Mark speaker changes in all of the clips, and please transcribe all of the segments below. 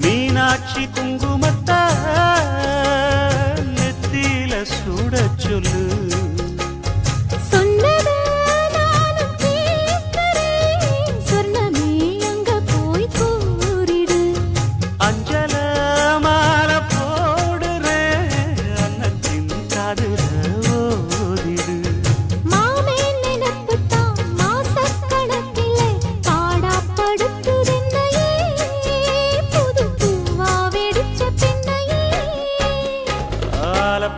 Speaker 1: மீனாட்சி குங்குமத்த நெத்தியில சூட சொல்லு. அஞ்சல மாலை போடுறேன் அன்னத்தின் காதுல ஓதிடு.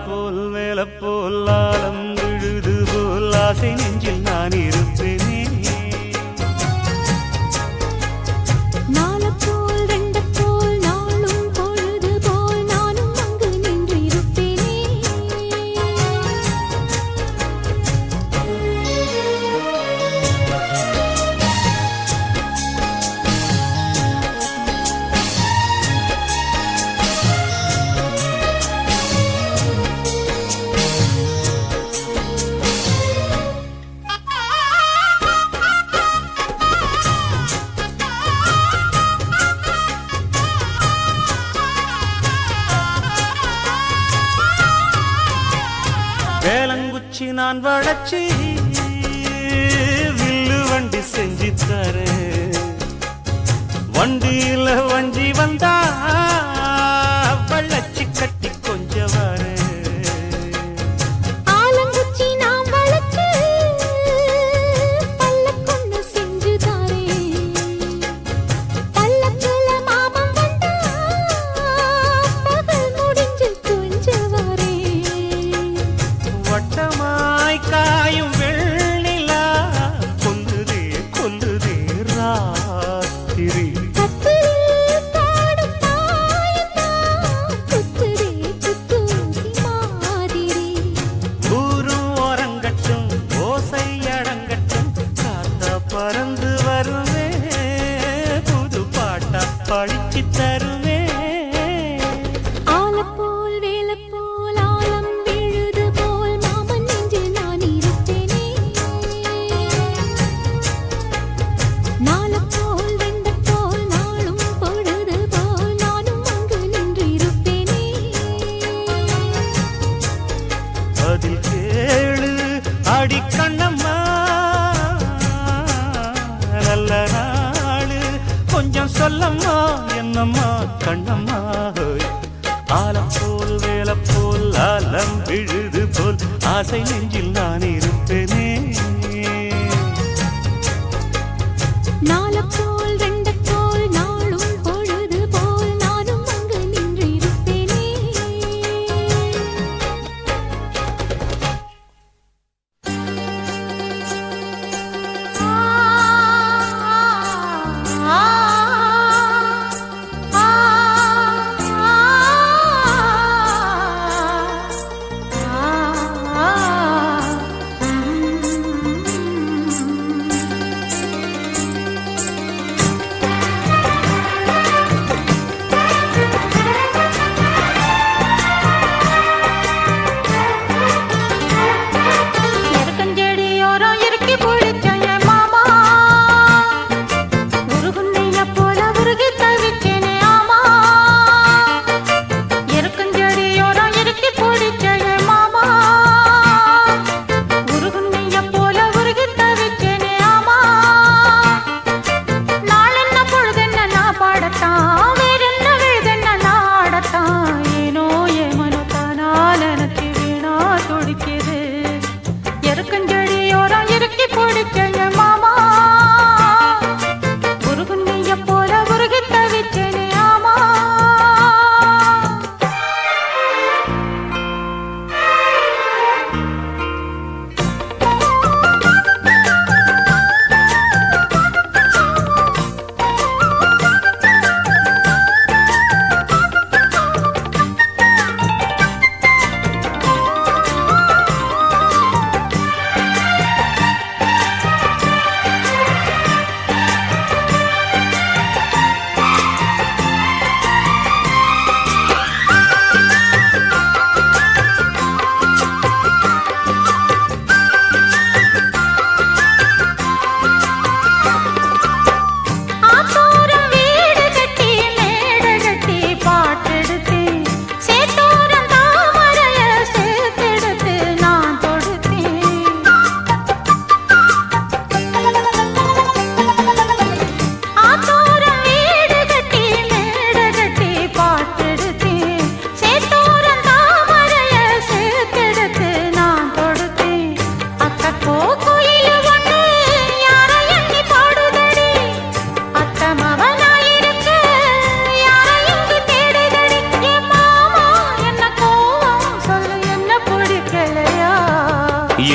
Speaker 1: போல் மேல போல் ஆலம் விழுது போல் ஆசை நெஞ்சில் நான் இருப்பேனே.
Speaker 2: நாலு போல் ரெண்டு போல் நாளும் பொழுது போல் நானும் அங்கு நின்று இருப்பேனே.
Speaker 1: வேலங்குச்சி நான் வளச்சி வில்லு வண்டி செஞ்சு தரேன். வண்டியில வஞ்சி வந்தா வள்ளச்சி கட்டி கொஞ்சம் வரேன்.
Speaker 2: ஆலங்குச்சி நான் வளச்சு பல்லக்கொண்டு செஞ்சு தரேன். பல்லக்குல மாமன் வந்தா பகல் முடிஞ்சு கொஞ்சம் வரேன்.
Speaker 1: வட்டமாய் காயும் வெள்ளிலா கொல்லுதே கொல்லுதே ராத்திரி. ஊரும் ஓரங்கட்டும் ஓசை அடங்கட்டும் காத்தா பறந்து வருவே புது பாட்டா படிச்சு தருவே.
Speaker 2: ஆலப்போல் வேலப்போல் ஆலம் விழுது போல் மாமன் நெஞ்சில் நான் இருப்பேனே. நாலப்போல் ரெண்டு போல் நாளும் பொழுது போல் நானும் அங்கு நின்று இருப்பேனே.
Speaker 1: அதில் கேளு அடி கண்ணம்மா நல்ல நாளு கொஞ்சம் சொல்லம்மா என்னம்மா கண்ணம்மா. ஆலம் போல் வேலை போல் ஆலம் விழுது போல் ஆசை நெஞ்சில் நான் இருப்பேனே.
Speaker 2: நாலப்போல் ரெண்டு போல் நாளும் பொழுது போல் நானும் அங்கு நின்று இருப்பேனே.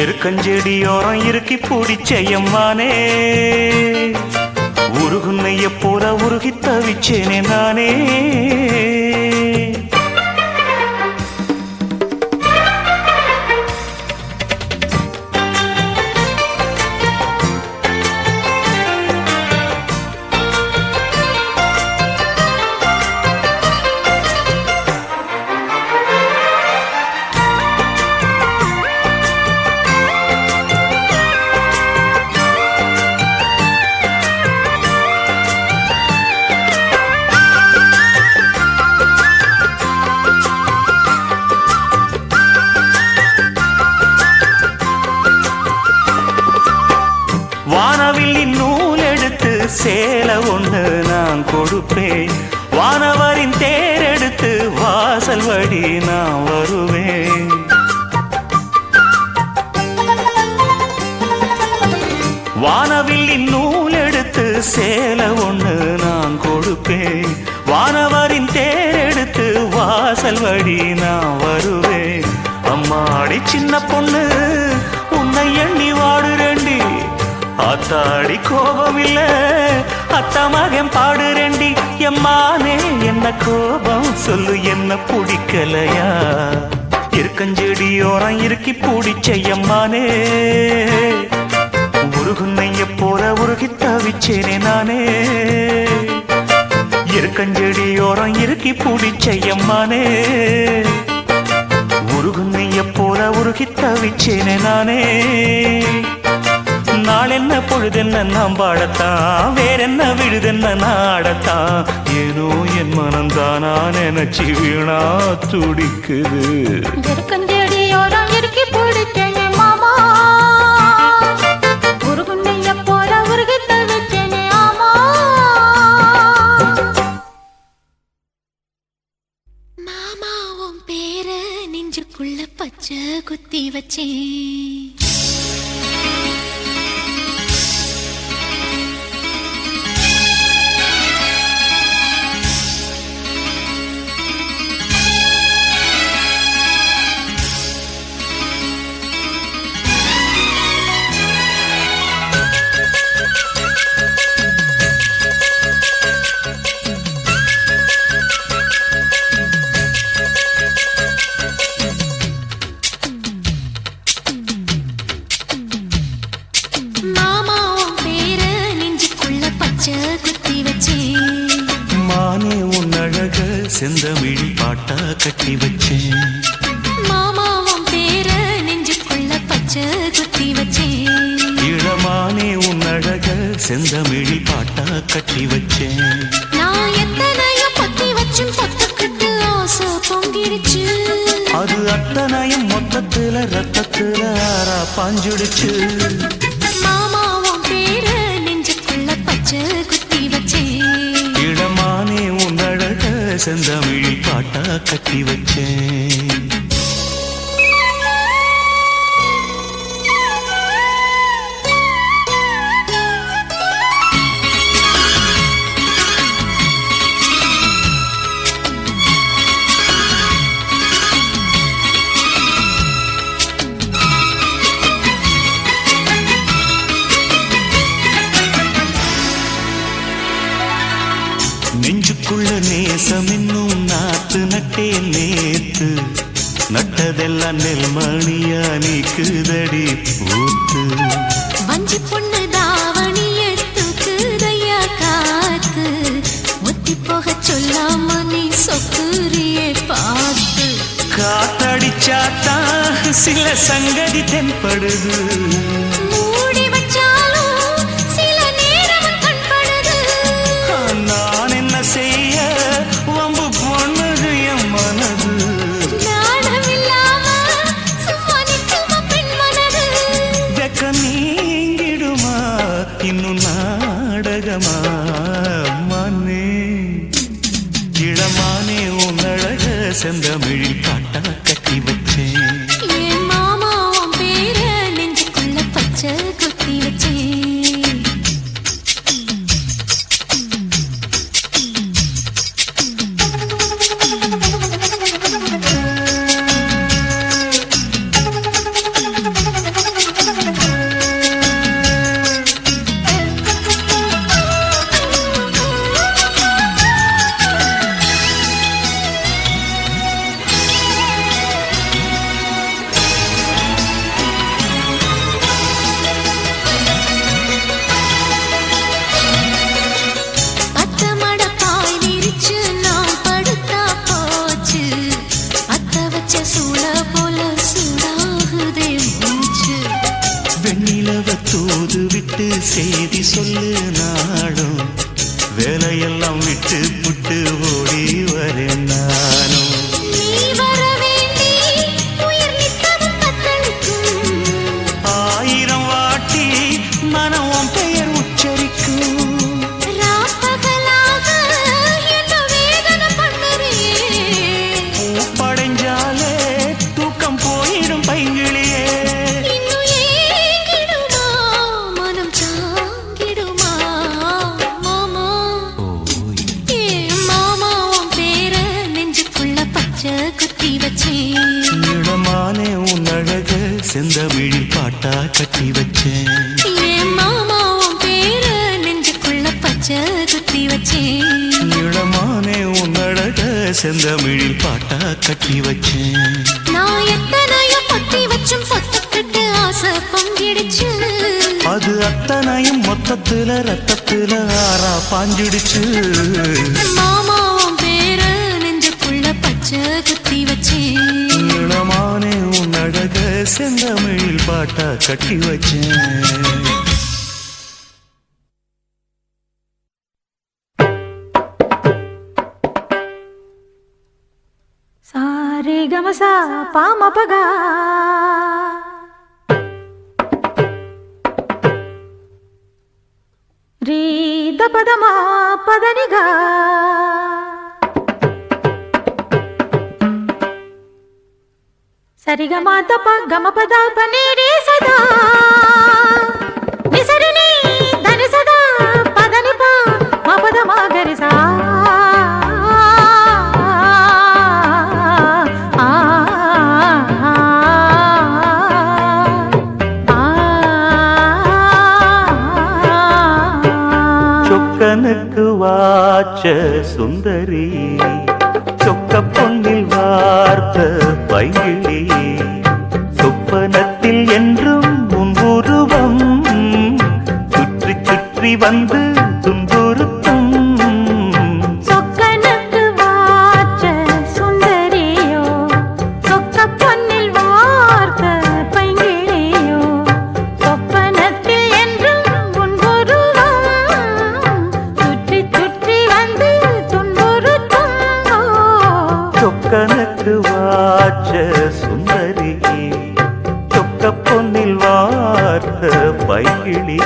Speaker 1: எருக்கஞ்செடியோரம் இறுக்கி பிடிச்சையம்மானே உருகுன்னைய போல உருகி தவிச்சேனே நானே வானவில்லின் நூல் எடுத்து சேலை ஒன்று நான் கொடுப்பேன் வானவரின் தேரெடுத்து வாசல் வழி நான் வருவேன் வானவில்லின் நூல் எடுத்து சேலை ஒன்று நான் கொடுப்பேன் வானவரின் தேரெடுத்து வாசல் வழி நான் வருவேன் அம்மாடி சின்ன பொண்ணு உன்னை எண்ணி வாடுறேண்டி ஆத்தாடி கோபம் இல்ல அத்தா மகன் பாடுறேண்டி எம்மானே என்ன கோபம் சொல்லு என்ன பிடிக்கலையா இருக்கஞ்செடியோரம் இறுக்கி பிடிச்ச எம்மானே உருகுன்னைய போல உருகி தவிச்சேனே நானே இருக்கஞ்செடியோரம் இறுக்கி பிடிச்ச எம்மானே உருகுன்னைய போல உருகி தவிச்சேனே நானே நாளென்ன பொழுதென்ன நாம் பாடத்தான் வேறென்ன விழுதென்ன நாடத்தான் ஏனோ என் மனந்தானா நினைச்சி வீணா துடிக்குது
Speaker 2: இருக்கஞ்செடியோரம் இறுக்கி பிடிச்சேனே மாமா உருகுன்னைய போல உருகி தவிச்சேனே ஆமா மாமா உன் பேர நெஞ்சுக்குள்ள பச்சை குத்தி வச்சேன்
Speaker 1: மானே உன் அழக செந்தமிழ் பாட்டா கட்டி வச்சேன்
Speaker 2: மாமாவும் பேர நெஞ்சுக்குள்ள பச்சை குத்தி வச்சேன்
Speaker 1: இளமானே உன் அழக செந்தமிழ் பாட்டா கட்டி வச்சேன்
Speaker 2: நான் எத்தனையோ பத்தி வச்சும் பொத்துக்கிட்டு ஆசை பொங்கிடுச்சு
Speaker 1: அது அத்தனையும் மொத்தத்துல ரத்தத்துல ஆறா பாஞ்சுடுச்சு
Speaker 2: மாமாவும் பேர நெஞ்சுக்குள்ள பச்சை குத்தி வச்சேன்
Speaker 1: இளமானே உன் அழக செந்தமிழ் பாட்டா கட்டி வச்சேன் நெஞ்சுக்குள்ள நேசம் இன்னும் நாத்து நட்டே நேத்து நட்டதெல்லாம் நெல்மணியா நீக்குதடி ஊத்து
Speaker 2: வஞ்சி பொண்ணு தாவணிய தூக்குதையா காத்து முத்தி போக சொல்லாம நீ சொக்குரியே பார்த்து
Speaker 1: காத்தடிச்சாத்தான் சில சங்கதி தென்படுது
Speaker 2: மூடி வச்சாலும் சில நேரம் கண்படுது
Speaker 1: நான் என்ன செய்ய வம்பு பொண்ணுது என் மனது
Speaker 2: நாணமில்லாம சும்மா நிற்குமா பெண் மனது
Speaker 1: வெக்க நீங்கிடுமா இன்னும் நாடகமா மனே இளமானே உன் அழக செந்தமிழ் பாட்டா கட்டி வச்சேன்
Speaker 2: என் மாமாவும் பேர நெஞ்சுக்குள்ள பச்சை குத்தி வச்சேன் வச்ச சூட போல சூடாகுதே மூச்சு.
Speaker 1: வெண்ணிலவ தூது விட்டு செய்தி சொல்லு நாடும் வேலையெல்லாம் விட்டு புட்டு ஓடி வரேன் நானும்.
Speaker 2: நீ வர வேண்டி உயிர் நித்தமும் தத்தளிக்கும்.
Speaker 1: 1000 வாட்டி மனம் உன் பெயர் உச்சரிக்கும்.
Speaker 2: ராப்பகலாக என்ன வேதனை பண்ணுறியே.
Speaker 1: படைஞ்சாலே தூக்கம் போயிடும் பைங்கிளியே.
Speaker 2: இன்னும் ஏங்கிடுமா மனம் தாங்கிடுமா மாமா. ஏ மாமா உன் பேர நெஞ்சுக்குள்ள பச்சை குத்தி வச்சேன்.
Speaker 1: இடமானே உன் அழக செந்தமிழில் பாட்டா கட்டி வச்சேன்.
Speaker 2: ஏ மாமா உன் பேர நெஞ்சுக்குள்ள பச்சை குத்தி வச்சேன்.
Speaker 1: இடமானே உன் அழக செந்தமிழில் பாட்டா கட்டி வச்சேன்.
Speaker 2: நான் எத்தனையோ பொத்தி வச்சும் பொத்துக்கிட்டு ஆசை பொங்கிடுச்சு.
Speaker 1: அது அத்தனையும் மொத்தத்துல ரத்தத்துல ஆறா பாஞ்சிடுச்சு.
Speaker 2: மாமா உன் பேர நெஞ்சுக்குள்ள பச்சை குத்தி வச்சேன்.
Speaker 1: இளமானே உன் அழக செந்தமிழில் பாட்டா கட்டி வச்சேன்.
Speaker 2: சாரே கமசா பாமபகா ரீ தபதமா பதனிகா சரிகமா தப கமபத பனீரே சதா நிசரினி தனி சதா பதனிபா மபதமா கரிசா.
Speaker 1: சொக்கனுக்கு வாச்ச சுந்தரி சொக்க பொன்னில் வார்த்த பைங்கிளி சொப்பனத்தில் என்றும் உன் உருவம் சுற்றி சுற்றி வந்து துன்புறுத்தும்.
Speaker 2: சொக்கனுக்கு வாச்ச சுந்தரியோ சொக்க பொன்னில் வார்த்த பைங்கிளியோ சொப்பனத்தில் என்றும் உன் உருவம் சுற்றி சுற்றி வந்து துன்புறுத்தும்.
Speaker 1: சொக்கனுக்கு வாச்ச சுந்தரி சொக்க பொன்னில் வார்த்த பைங்கிளி.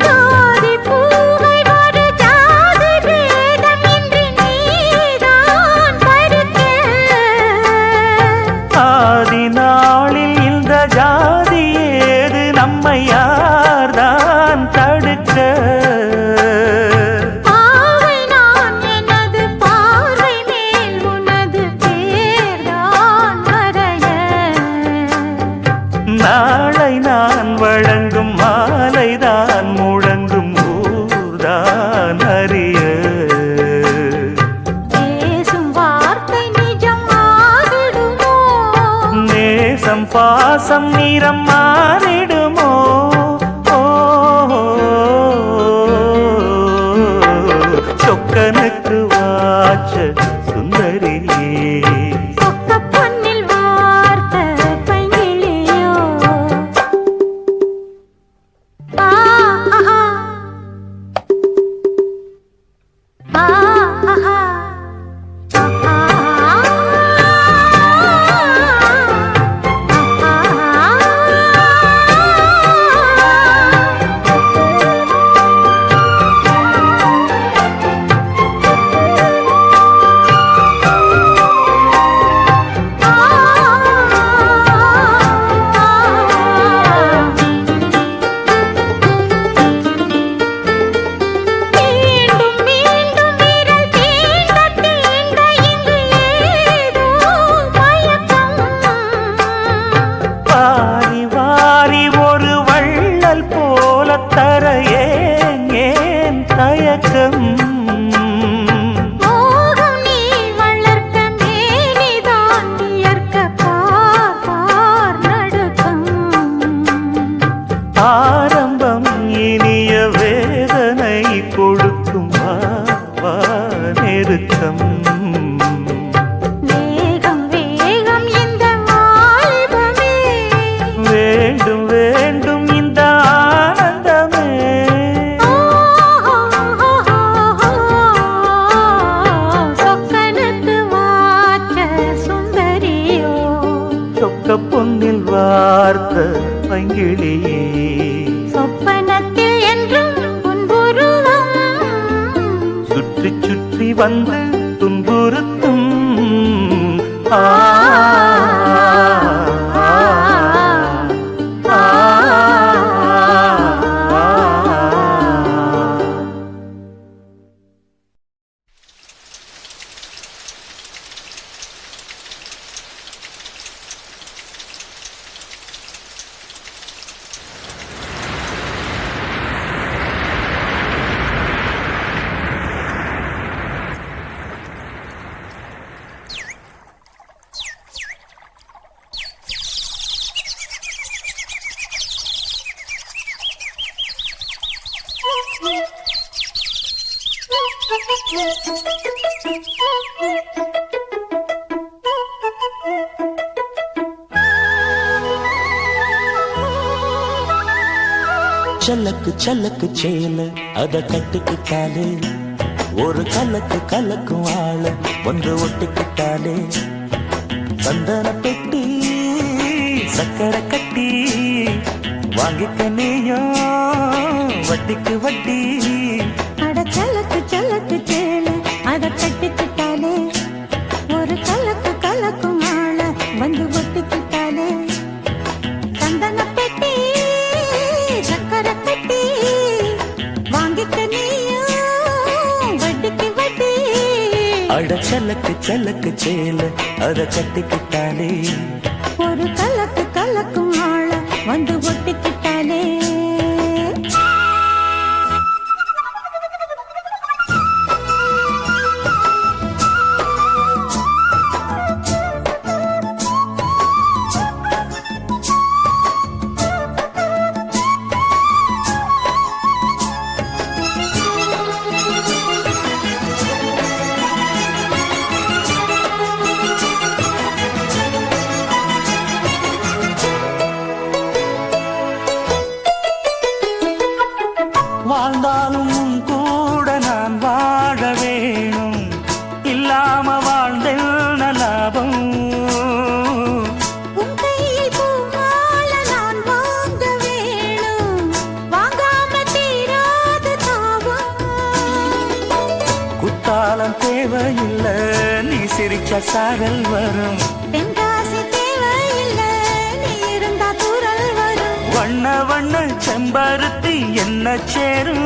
Speaker 2: ஜாதி பூவை ஒரு ஜாதி பேதமின்றி நீதான் பருக்க.
Speaker 1: ஆதி நாளில் இந்த ஜாதி ஏது நம்மை யார்தான் தடுக்க.
Speaker 2: பாவை நான் எனது பார்வை மேல் உனது பேர்தான் வரைய.
Speaker 1: நாளை நான் வழங்கும் மாலைதான் முழங்கும் ஊர்தான் அறிய.
Speaker 2: பேசும் வார்த்தை நிஜம் ஆகிடுமோ.
Speaker 1: நேசம் பாசம் நிறம் மாறிடுமோ. ஓ, சொக்கனுக்கு வாச்ச சுந்தரி
Speaker 2: சொக்க பொன்னில் வார்த்த பைங்கிளியோ. ஆ ஆஹா ஆ ஆஹா ஆஹா
Speaker 1: சொக்க பொன்னில் வார்த்த பைங்கிளியே
Speaker 2: சொப்பனத்தில் என்றும் புன்புருவம்
Speaker 1: சுற்றி சுற்றி வந்து துன்புறுத்தும் ஆ
Speaker 3: சல்லக்கு சல்லக்கு சேல அத கட்டுக்கிட்டாலே ஒரு கலக்கு கலக்கும் ஆள வந்து ஒட்டிக்கிட்டாலே சந்தன பெட்டி சக்கரை கட்டி வாங்கிக்க நீயும் வட்டிக்கு வட்டி
Speaker 2: அட சலக்கு சலக்கு சேல அத கட்டிக்கிட்டாலே ஒரு கலக்கு கலக்கும் ஆள வந்து ஒட்டிக்கிட்டாலே சந்தன பெட்டி சக்கரை கட்டி வாங்கிக்க நீயும் வட்டிக்கு வட்டி
Speaker 3: அட சல்லக்கு சல்லக்கு சேல அத கட்டிக்கிட்டாலே
Speaker 2: ஒரு கலக்கு கலக்கும் ஆள வந்து ஒட்டிக்கிட்டாலே
Speaker 3: வாழ்ந்தாலும் கூட நான் வாழ வேணும் இல்லாம வாழ்ந்தென்ன லாபம்
Speaker 2: உன் கையில் பூமால நான் வாங்க வேணும் வாங்காம தீராத தாவம்
Speaker 3: குத்தாலம் தேவையில்லை நீ சிரிச்ச சாரல் வரும்
Speaker 2: தென்காசி தேவையில்லை நீ இருந்தா தூரல் வரும்
Speaker 3: வண்ண வண்ண செம்பருத்தி என்ன சேரும்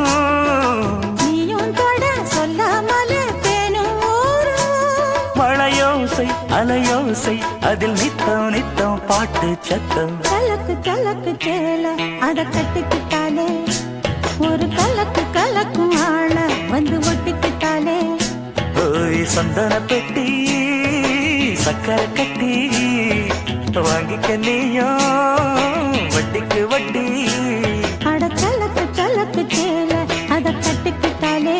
Speaker 2: நீயும் தொட சொல்லாமல தேனும் ஊரும்
Speaker 3: மழையோசை அலையோசை அதில் நித்தம் நித்தம் பாட்டு சத்தம்
Speaker 2: கலக்கு கலக்கு சேல அத கட்டிக்கிட்டாலே ஒரு கலக்கு கலக்கும் ஆள வந்து ஒட்டிக்கிட்டாலே
Speaker 3: ஓய் சந்தன பெட்டி சக்கரை கட்டி வாங்கிக்க நீயும் வட்டிக்கு வட்டி
Speaker 2: அட கலக்கு கலக்கு சேல அத கட்டிக்கிட்டாலே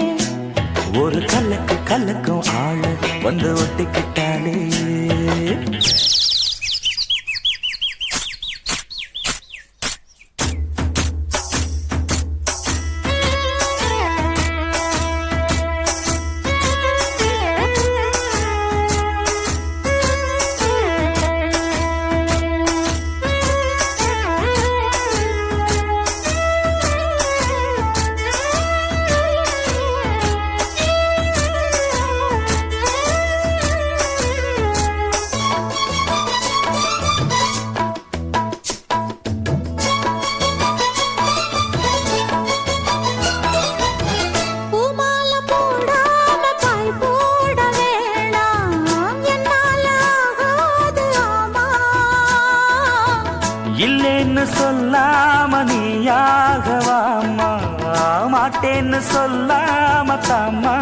Speaker 3: ஒரு கலக்கு கலக்கும் ஆளு வந்து ஒட்டிக்கிட்டாலே
Speaker 2: பூமால போடாம பாய் போட வேணாம் என்னால ஆகாது ஆமா
Speaker 3: இல்லேன்னு சொல்லாம நீயாகவாமா மாட்டேன்னு சொல்லாம தாமா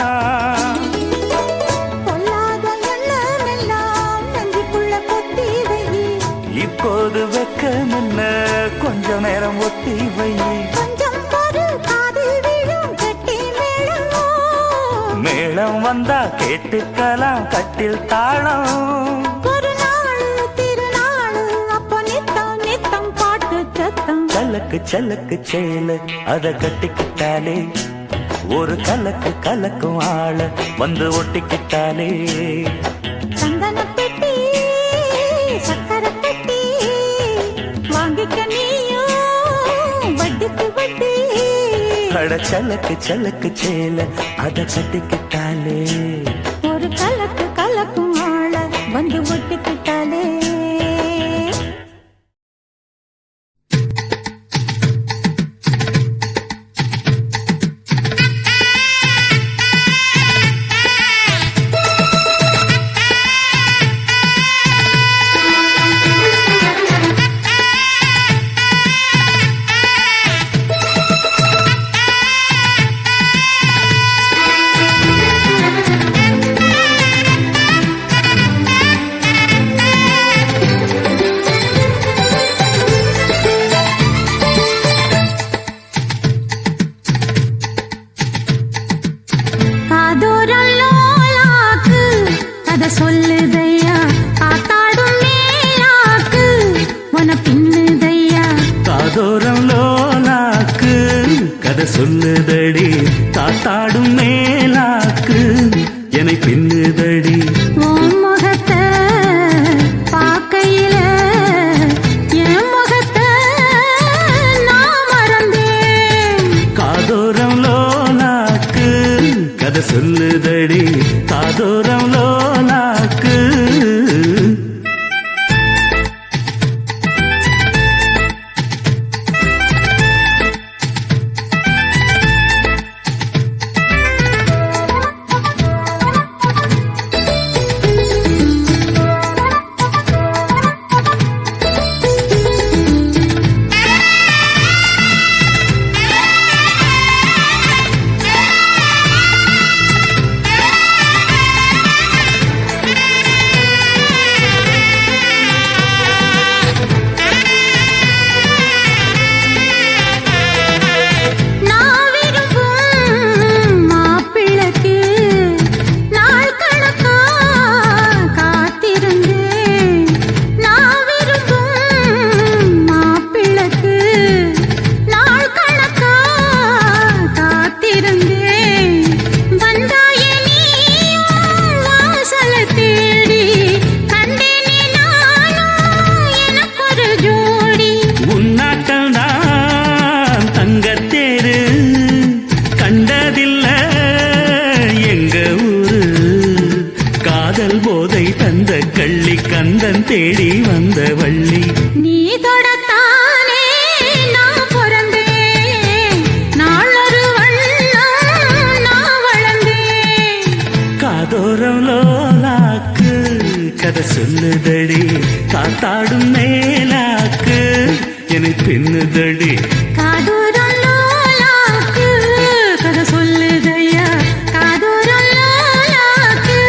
Speaker 2: பொல்லாத எண்ணம் எல்லாம் நெஞ்சுக்குள்ள கொத்தி வை
Speaker 3: இப்போது வெக்கம் என்ன கொஞ்ச நேரம் ஒத்தி வை
Speaker 2: கொஞ்சம் பொறு காதில் விழும் கட்டி மேளம்
Speaker 3: மேளம் வந்தா கேட்டுக்கலாம் கட்டில் தாளம்
Speaker 2: ஒரு நாள் திருநாள் அப்ப நித்தம் நித்தம் பாட்டு சத்தம்
Speaker 3: சலக்கு சலக்கு சேல அத கட்டிக்கிட்டாலே ஒரு கலக்கு கலக்கும் ஆள வந்து ஒட்டிக்கிட்டாலே
Speaker 2: சந்தன பெட்டி சக்கரை கட்டி
Speaker 3: அட சலக்கு சலக்கு சேல அத கட்டிக்கிட்டாலே
Speaker 2: ஒரு கலக்கு கலக்கும் ஆள வந்து ஒட்டிக்கிட்டாலே சொல்லுதையா காத்தாடும் மேலாக்கு உன பின்னுதையா
Speaker 3: காதோரம் லோலாக்கு கதை சொல்லுதடி காத்தாடும் மேலாக்கு என்னை பின்னுதடி
Speaker 2: உன் முகத்தை பார்க்கையில என் முகத்தை நான் மறந்தேன்
Speaker 3: காதோரம் லோலாக்கு கதை சொல்லுதடி காதோரம் லோலாக்கு தேடி வந்த வள்ளி
Speaker 2: நீ தொடத்தானே நான் பிறந்தேன் நாளொரு வண்ணம் நான் வளர்ந்தேன்
Speaker 3: காதோரம் லோலாக்கு கதை சொல்லுதடி காத்தாடும் மேலாக்கு என்னை பின்னுதடி
Speaker 2: காதோரம் லோலாக்கு கதை சொல்லுதையா காதோரம் லோலாக்கு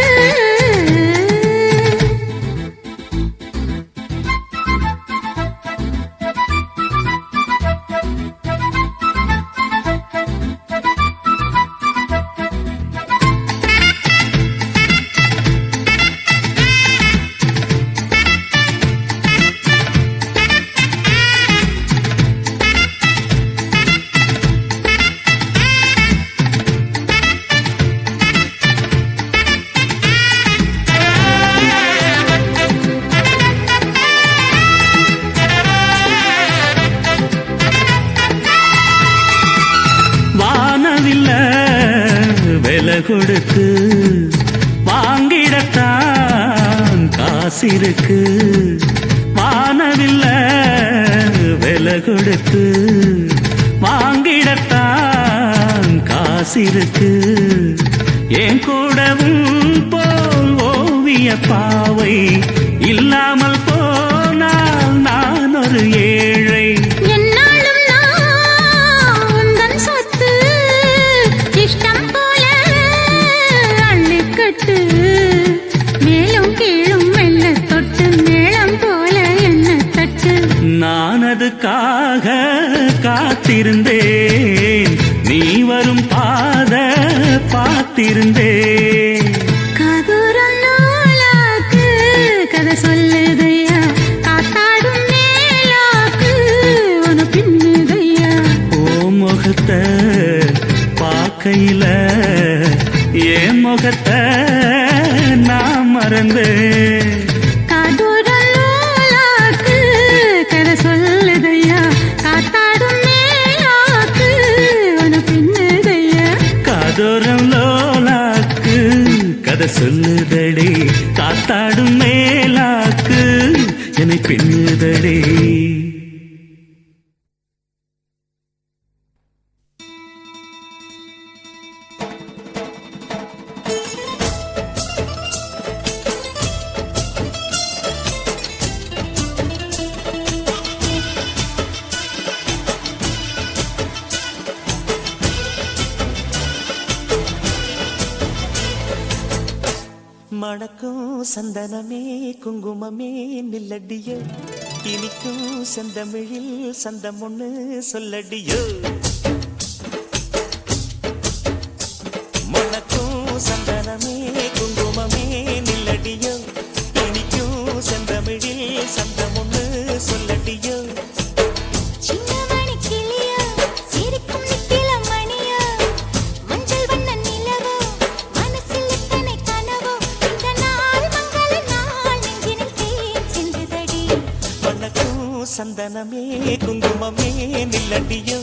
Speaker 3: கொடுத்து வாங்கிடத்தான் காசிருக்கு வானவில்ல விலை கொடுத்து வாங்கிடத்தான் காசிருக்கு என் கூடவும் போல் ஓவிய பாவை இல்லாமல் போனால் நான் ஒரு ஏழை நான் அதுக்காக காத்திருந்தேன் நீ வரும் பாத பார்த்திருந்தேன்
Speaker 2: காதோரம் லோலாக்கு கதை சொல்லுதையா காத்தாடும் மேலாக்கு உன பின்னுதையா
Speaker 3: ஓ முகத்தை பார்க்கையில என் முகத்தை நான் மறந்தேன்
Speaker 2: காதோரம் லோலாக்கு கதை சொல்லுதையா காத்தாடும் மேலாக்கு உன
Speaker 3: சொல்லுதடே காத்தாடும் மேலாக்கு என்னை பின்னுதடே.
Speaker 1: மணக்கும் சந்தனமே குங்குமமே நில்லடியோ, இனிக்கும் செந்தமிழில் சந்தம் ஒண்ணு சொல்லடியோ. மணக்கும் சந்தனமே குங்குமமே நில்லடியோ, இனிக்கும் செந்தமிழில் சந்தம் ஒண்ணு சொல்லடியோ. சந்தனமே குங்குமமே நில்லடியோ,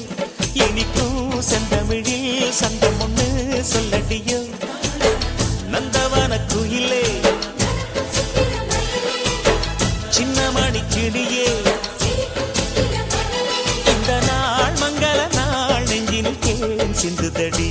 Speaker 1: இனிக்கும் செந்தமிழில் சந்தம் ஒண்ணு சொல்லடியோ. நந்தவன குயிலே சின்னமணி கிளியே, இந்த நாள் மங்கள நாள் நெஞ்சினில் தேன் சிந்துதடி.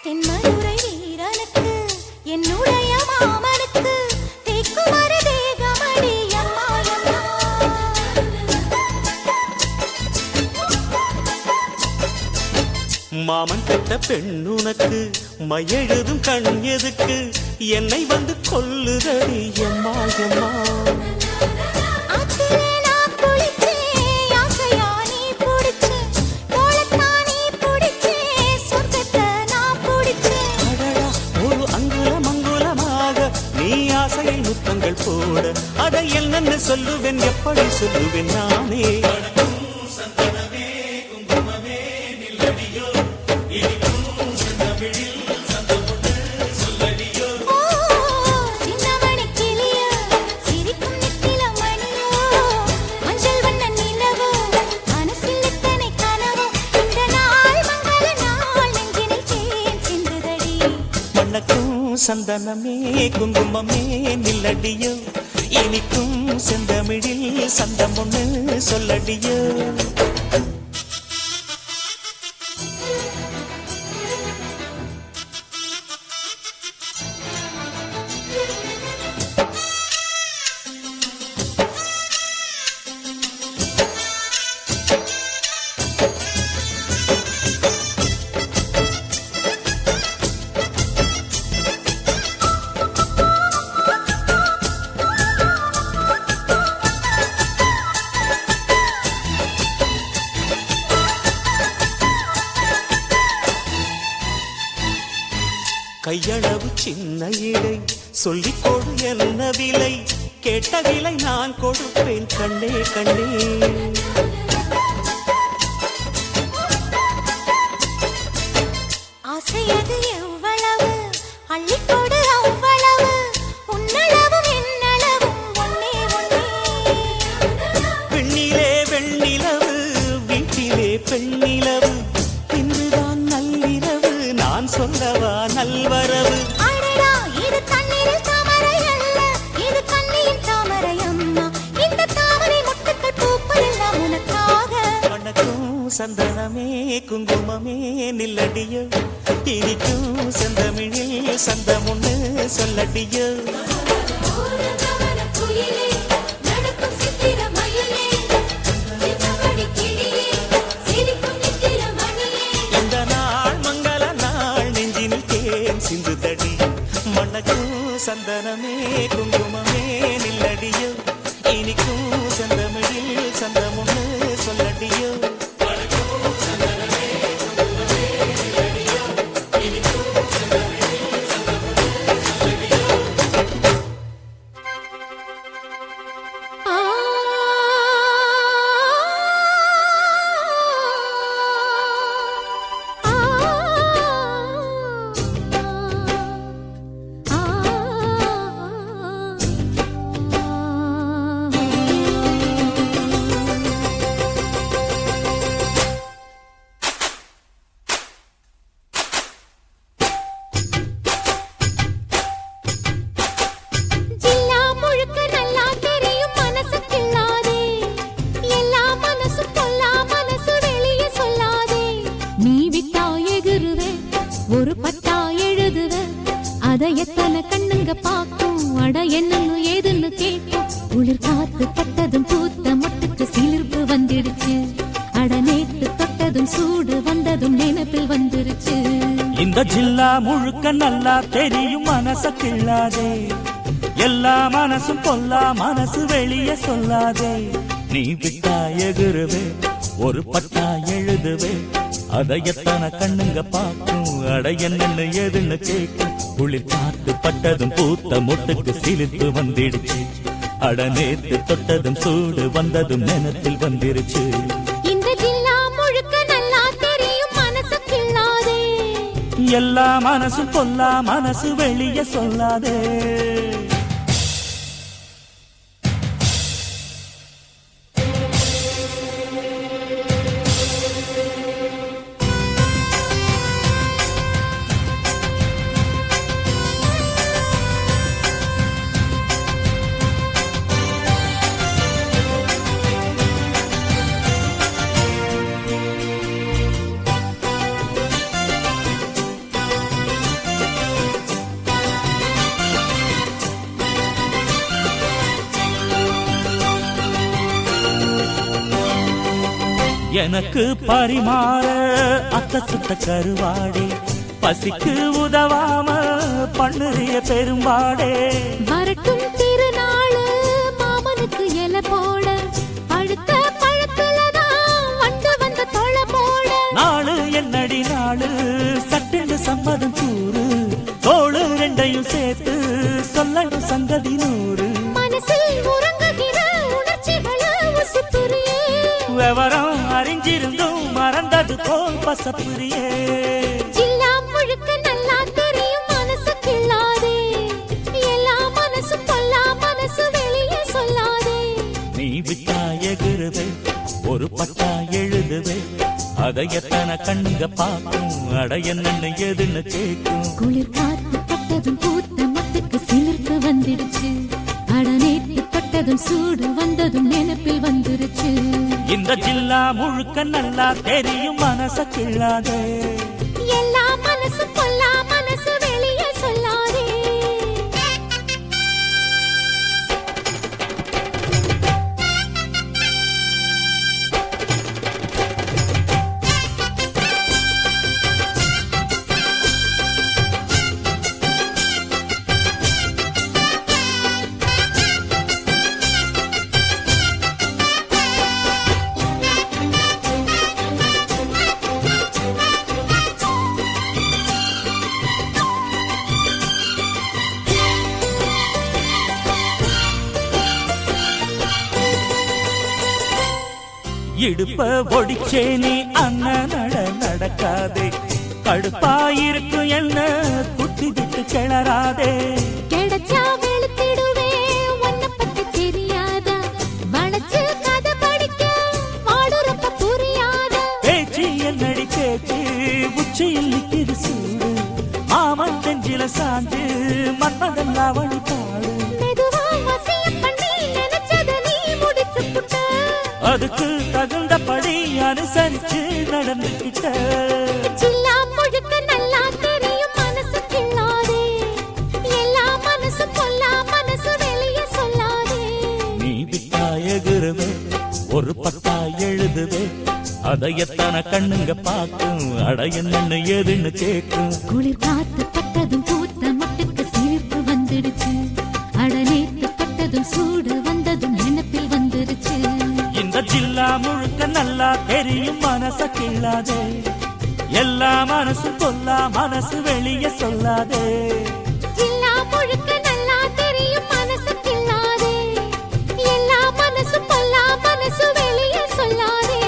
Speaker 2: தென்மதுரை வீரனுக்கு என்னுடைய மாமனுக்கு தேக்குமர தேகமடி அம்மா.
Speaker 1: மாமன் பெற்ற பெண்ணுனக்கு மையெழுதும் கண் எதுக்கு, என்னை வந்து கொல்லுதடி எம்மா எம்மா. ஆசையில் முத்தங்கள் போட அதை என்னென்ன சொல்லுவேன், எப்படி சொல்லுவேன் நானே. சந்தனமே குங்குமமே நில்லடியோ, இனிக்கும் செந்தமிழில் சந்தம் ஒண்ணு சொல்லடியோ. கையளவு சின்ன இடை சொல்லிக் கொடு என்ன விலை, கேட்ட விலை நான் கொடுப்பேன் கண்ணே கண்ணே.
Speaker 2: ஆசையது எவ்வளவு அள்ளிக்கொடு அவ்வளவு, உன்னளவும் என்னளவும் ஒன்னே ஒன்னே.
Speaker 1: பெண்ணிலே வெண்ணிலவு வீட்டிலே பெண்ணிலவு, இன்றுதான் நள்ளிரவு நான் சொல்லவா நல்வரவு.
Speaker 2: அடடா இது தண்ணீரில் தாமரை அல்ல, இது கண்ணியின் தாமரை அம்மா. இந்த தாமரை முட்டுக்கள் பூப்பதெல்லாம் உனக்காக.
Speaker 1: வணக்கம் சந்தனமே குங்குமமே நில்லடியோ, இனிக்கும் செந்தமிழில் சந்தம் ஒண்ணு சொல்லடியோ. இந்த நாள் மங்கள நாள் நெஞ்சினில் தேன் சிந்துதடி. மணக்கும் சந்தனமே குங்குமமே நில்லடியோ, இனிக்கும் செந்தமிழில் சந்தம் ஒண்ணு சொல்லடியோ.
Speaker 2: எழுதுவ அத எத்தனை கண்ணுங்க பாக்கும் அட என்னன்னு ஏதுன்னு கேட்கும் குளிர் காத்து பட்டதும் பூத்த மொட்டுக்கு சிலிர்ப்பு வந்துடுச்சு அட நேத்து தொட்டதும் சூடு வந்ததும் நினைப்பில் வந்துருச்சு
Speaker 3: இந்த ஜில்லா முழுக்க நல்லா தெரியும் மனச கிள்ளாதே எல்லா மனசும் பொல்லா மனசு வெளியே சொல்லாதே நீ விட்டா எகுருவே ஒரு பட்டா எழுதுவே அத எத்தனை கண்ணுங்க பாக்கும் அட என்னன்னு ஏதுன்னு கேட்கும் குளிர் காத்து பட்டதும் பூத்த மொட்டுக்கு சிலிர்ப்பு வந்துடுச்சு அட நேத்து தொட்டதும் சூடு வந்ததும் நினைப்பில் வந்துருச்சு
Speaker 2: இந்த ஜில்லா முழுக்க நல்லா தெரியும் மனசு கிள்ளாதே
Speaker 3: எல்லா மனசும் பொல்லா மனசு வெளியே சொல்லாதே எனக்கு பரிமாற அத்த சுத்த கருவாடே பசிக்கு உதவாம பண்ணுறிய பெரும்பாடே
Speaker 2: வரட்டும் திருநாளு மாமனுக்கு இலை போட அடுத்த பழத்துலதான் வண்டு வந்த தொலை போட
Speaker 3: நாளு என்னடி நாளு சட்டென்று சம்மதம் கூறு தோளு ரெண்டையும் சேர்த்து சொல்லணும் சங்கதி நூறு
Speaker 2: மனசில் உறங்குகிற உணர்ச்சிகளை உசுப்புரியே
Speaker 3: விவரம் அறிஞ்சிருந்தும் மறந்தது போல் பசப்புரியே
Speaker 2: ஜில்லா முழுக்க நல்லா தெரியும் மனசு கிள்ளாதே எல்லா மனசு பொல்லா மனசு வெளியே சொல்லாதே
Speaker 3: நீ விட்டா எகுருவே ஒரு பட்டா எழுதுவே அத எத்தனை கண்ணுங்க பாக்கும் அட என்னன்னு எதுன்னு கேட்கும்
Speaker 2: குளிர் காத்து பட்டதும் பூத்த மொட்டுக்கு சிலிர்ப்பு வந்துடுச்சு அட நேத்து தொட்டதும் சூடு வந்ததும் நினைப்பில் வந்துருச்சு
Speaker 3: இந்த ஜில்லா முழுக்க நல்லா தெரியும் மனச கிள்ளாதே
Speaker 2: எல்லா மனசு பொல்லா மனசு வெளியே சொல்லாதே
Speaker 3: இடுப்ப ஒடிச்சே நீ அண்ணன் நடக்காதே கடுப்பாயிருக்கும் என்ன குத்தி விட்டு கிளறாதே
Speaker 2: கிடைச்சா வெளுத்திடுவே உன்னை பத்தி தெரியாதா வளைச்சு கதை படிக்க வாடுறப்ப புரியாதா
Speaker 3: பேச்சு என்னடி பேச்சு உச்சியில் நிக்கிது சூடு மாமன் தெஞ்சில சாஞ்சு மன்மதன் அவளி பாடு
Speaker 2: மெதுவா வசியம் பண்ணி நினைச்சத நீ முடிச்சு புட்ட
Speaker 3: அதுக்கு தகுந்தபடி அனுசரிச்சு நடந்துகிட்ட
Speaker 2: ஜில்லா முழுக்க நல்லா தெரியும் மனசு கிள்ளாதே எல்லா மனசு பொல்லா மனசு வெளியே சொல்லாதே
Speaker 3: நீ விட்டா எகுருவே ஒரு பட்டா எழுதுவே அத எத்தனை கண்ணுங்க பாக்கும் அட என்னன்னு ஏதுன்னு கேட்கும்
Speaker 2: குளிர் காத்து பட்டதும் பூத்த மொட்டுக்கு சிலிர்ப்பு வந்துடுச்சு அட நேத்து பட்டதும் சூடு வந்ததும் நினைப்பில் வந்துருச்சு
Speaker 3: இந்த ஜில்லா முழுக்க நல்லா தெரியும் மனச கிள்ளாதே எல்லா மனசும் பொல்லா மனசு வெளியே சொல்லாதே
Speaker 2: ஜில்லா முழுக்க நல்லா தெரியும் மனசு கிள்ளாதே எல்லா மனசு பொல்லா மனசு வெளியே சொல்லாதே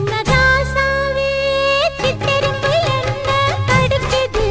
Speaker 2: சின்னதாசாவே சித்தெரும்பு என்ன கடிக்குது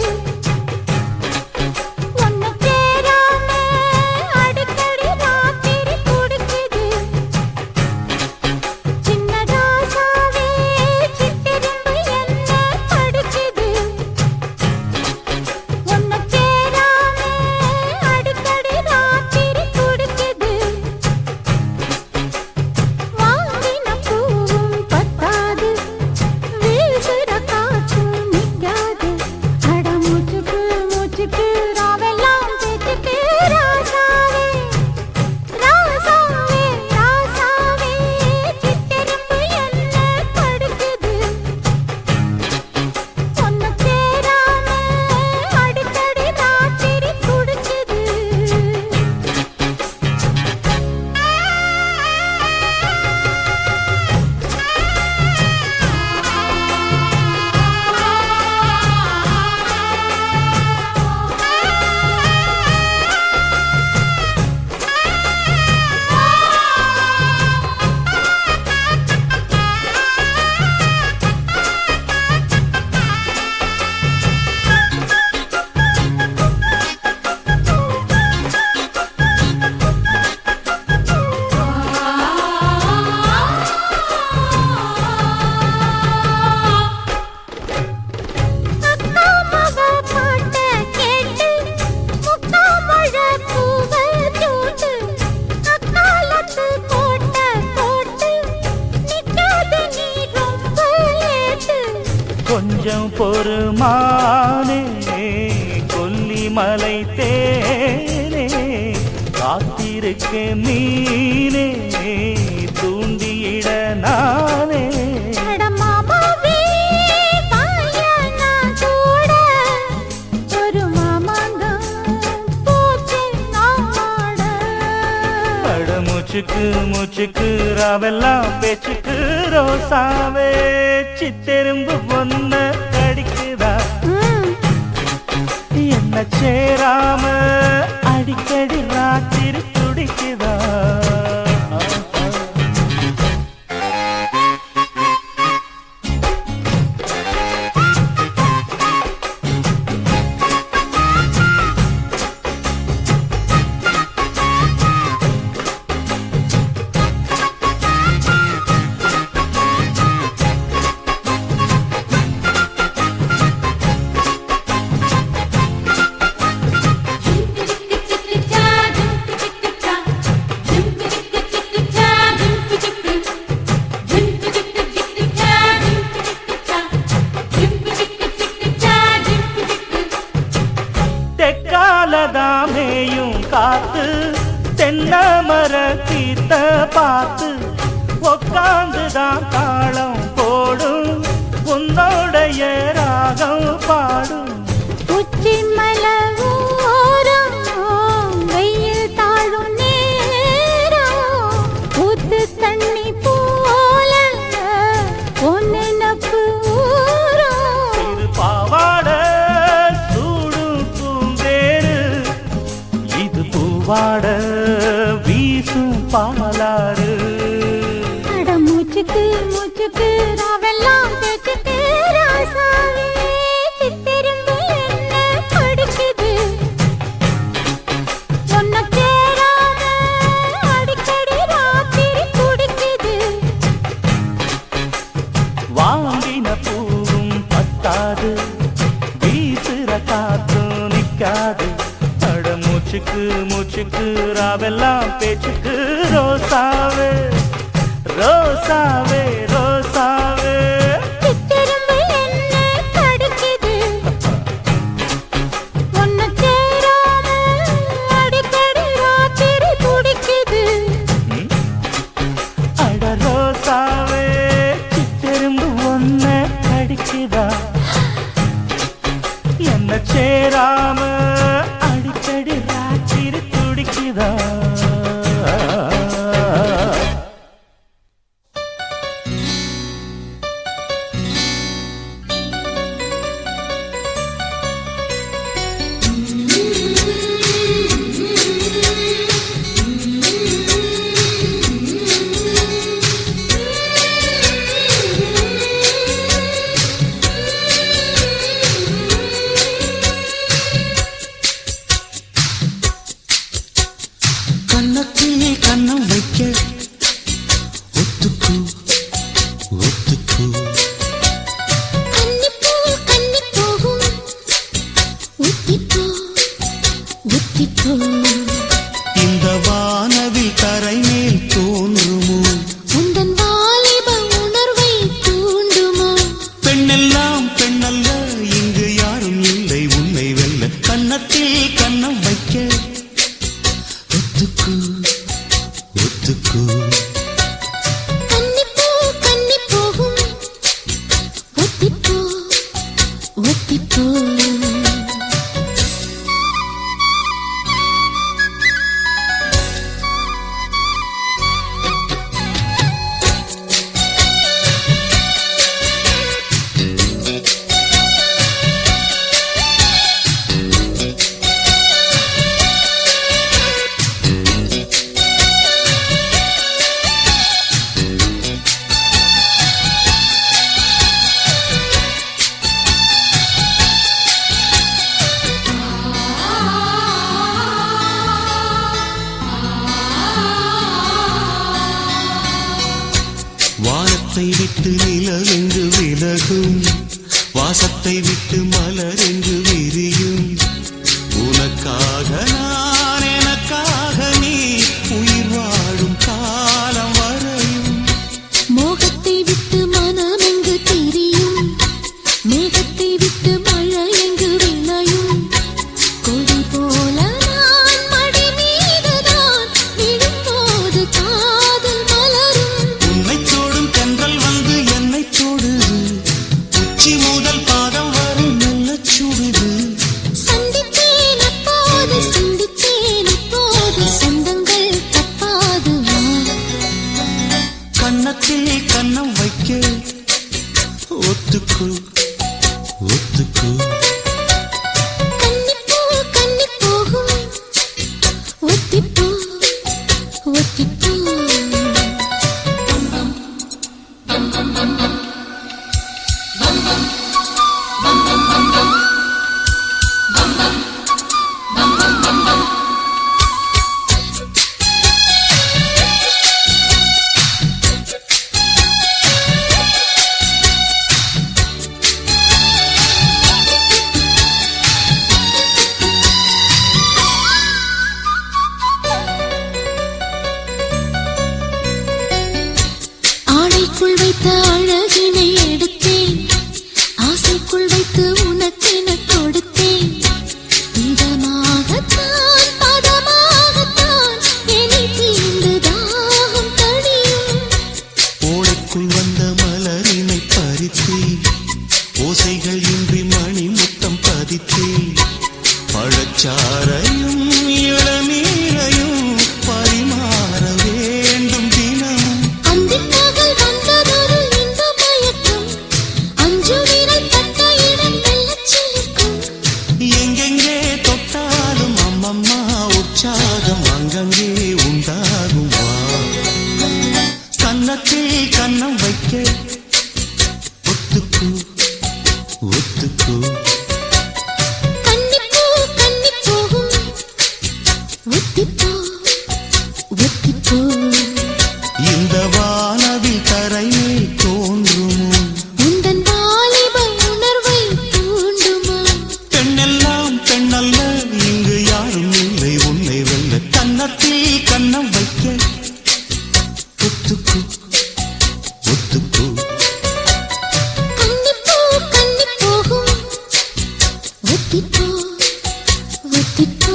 Speaker 3: சிட்டுக்கு மீனே தூண்டியிட நானே. மூச்சுக்கு மூச்சுக்கு ராவெல்லாம் பேச்சுக்கு ரோசாவே சித்தெரும்பு பொண்ண கடிக்குதா என்ன சேராம அடிக்கடி ராத்திரி துடிக்குதா. தெக்காலதாமேயும் காத்து தென்னமர கீத்த பார்த்து உக்காந்துதான் தாளம் போடும் உன்னோடைய ராகம் பாடும்.
Speaker 2: உச்சி மலவோரம் வெயில் தாழும் நேரம் ஊத்து தண்ணி போல ஒன்னெனப்பு
Speaker 3: இது பாவாட சூடும் பூந்தேரு இது பூவாட வீசும் பாலாறு.
Speaker 2: மூச்சுக்கு மூச்சுக்கு ராவெல்லாம் பேச்சுக்கு ராசாவே சித்தெரும்பு என்ன கடிக்குது சொன்ன சேராம அடிக்கடி ராத்திரி குடிக்குது.
Speaker 3: வாங்கின பூவும் பத்தாது வீசுற காத்தும் நிக்காது. அட மூச்சுக்கு மூச்சுக்கு ராவெல்லாம் பேச்சுக்கு ரோசாவே ரோசாவே ரோசாவே
Speaker 2: சித்தெரும்பு என்ன கடிக்குது சொன்ன சேராம அடிக்கடி ராத்திரி குடிக்குது.
Speaker 3: அட ரோசாவே சித்தெரும்பு ஒன்ன கடிக்குதா என்ன சேராம அடிக்கடி ராத்திரி துடிக்குதா.
Speaker 1: கண்ணத்திலே கண்ணம் வைக்க ஒத்துக்கு ஒத்துக்கு
Speaker 2: கன்னிப்பூ கன்னி போகும் ஒத்திப்போ ஒத்திப்போ
Speaker 1: இந்த வானவில் தரை மேல் தோன்றுமோ
Speaker 2: உந்தன் வாலிப உணர்வை தூண்டுமோ
Speaker 1: பெண்ணெல்லாம் பெண்ணல்ல இங்கு யாரும் இல்லை உன்னை வெல்ல கண்ணத்தில் கண்ணம் வைக்க ஒத்துக்கு ஒத்துக்கு
Speaker 2: கன்னிப்பூ கன்னி போகும் ஒத்திப்போ ஒத்திப்போ.
Speaker 1: வானத்தை விட்டு நிலவெங்கு விலகும் வாசத்தை விட்டு மலரெங்கு விரியும் உனக்காக நான் எனக்காக நீ உயிர் வாழும் காலம் வரையும்.
Speaker 2: மோகத்தை விட்டு மனம் எங்கு திரியும் மேகத்தை விட்டு மழை எங்கு விளையும் கொடி போல நான் மடி மீதுதான் நீ
Speaker 1: பழச்சாரையும் இளநீரையும் பரிமாற வேண்டும் தினமும்.
Speaker 2: அந்திப் பகல் வந்ததொரு இன்ப மயக்கம், அஞ்சு விரல் பட்ட இடம் மெல்லச் சிலிர்க்கும்.
Speaker 1: எங்கெங்கே தொட்டாலும் அம்மம்மா உற்சாகம் அங்கங்கே உண்டாகும். வா கன்னத்தில் கன்னம் வைக்க ஒத்துக்கு ஒத்துக்கு.
Speaker 2: கன்னிப்பூ கன்னிப் போகும், ஒத்திப்போ ஒத்திப்போ.
Speaker 1: இந்த வானவில் தரையில் தோன்றுமோ
Speaker 2: உந்தன் வாலிப உணர்வை தூண்டுமா?
Speaker 1: பெண்ணெல்லாம் பெண்ணல்ல, இங்கு யாரும் இல்லை உன்னை வெல்ல. கன்னத்தில் கன்னம் வைக்க ஒத்துக்கு ஒத்துக்கு.
Speaker 2: கன்னிப்பூ கன்னிப் போகும், ஒத்திப்போ ஒத்திப்போ.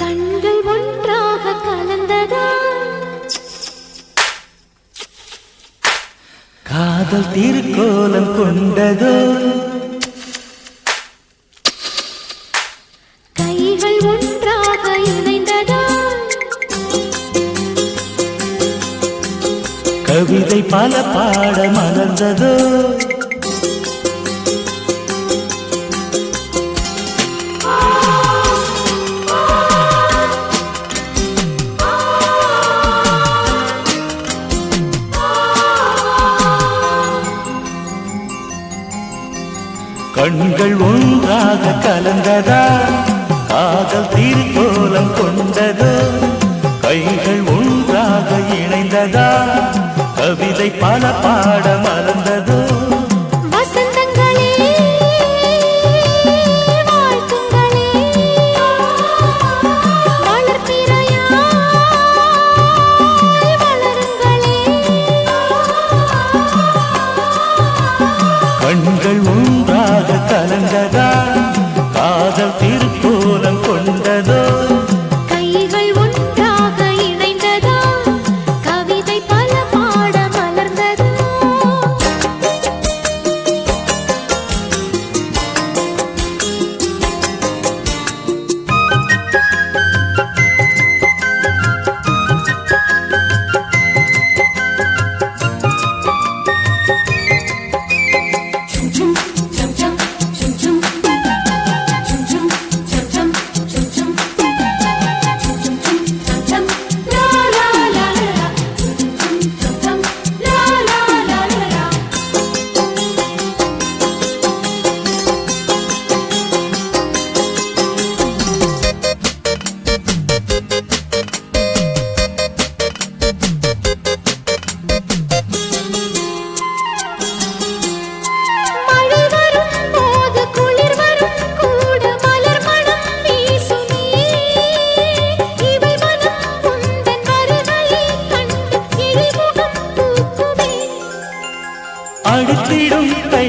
Speaker 2: கண்கள் ஒன்றாக கலந்ததா,
Speaker 3: காதல் திருக்கோலம் கொண்டதோ,
Speaker 2: கைகள் ஒன்றாக இணைந்ததா,
Speaker 3: கவிதை பல பாட மலர்ந்ததோ, கண்கள் ஒன்றாக கலந்ததா, காதல் திருக்கோலம் கொண்டதோ, கைகள் ஒன்றாக இணைந்ததா, கவிதை பல பாட மலர்ந்ததோ.
Speaker 2: வசந்தங்களே வாழ்த்துங்களே, வளர்பிறையாய் வளருங்களே.
Speaker 3: கண்கள் ஒன்றாக கலந்ததா, காதல் திருக்கோலம் கொண்டதோ,
Speaker 2: கைகள் ஒன்றாக இணைந்ததா, கவிதை பல பாட மலர்ந்ததோ. மழை வரும் போது குளிர் வரும் கூட மலர் மணம் வீசுமே, இவை மனம் உந்தன் வருகையை கண்டு இழிமுகம் பூக்குமே.
Speaker 3: அடுத்திடும் கை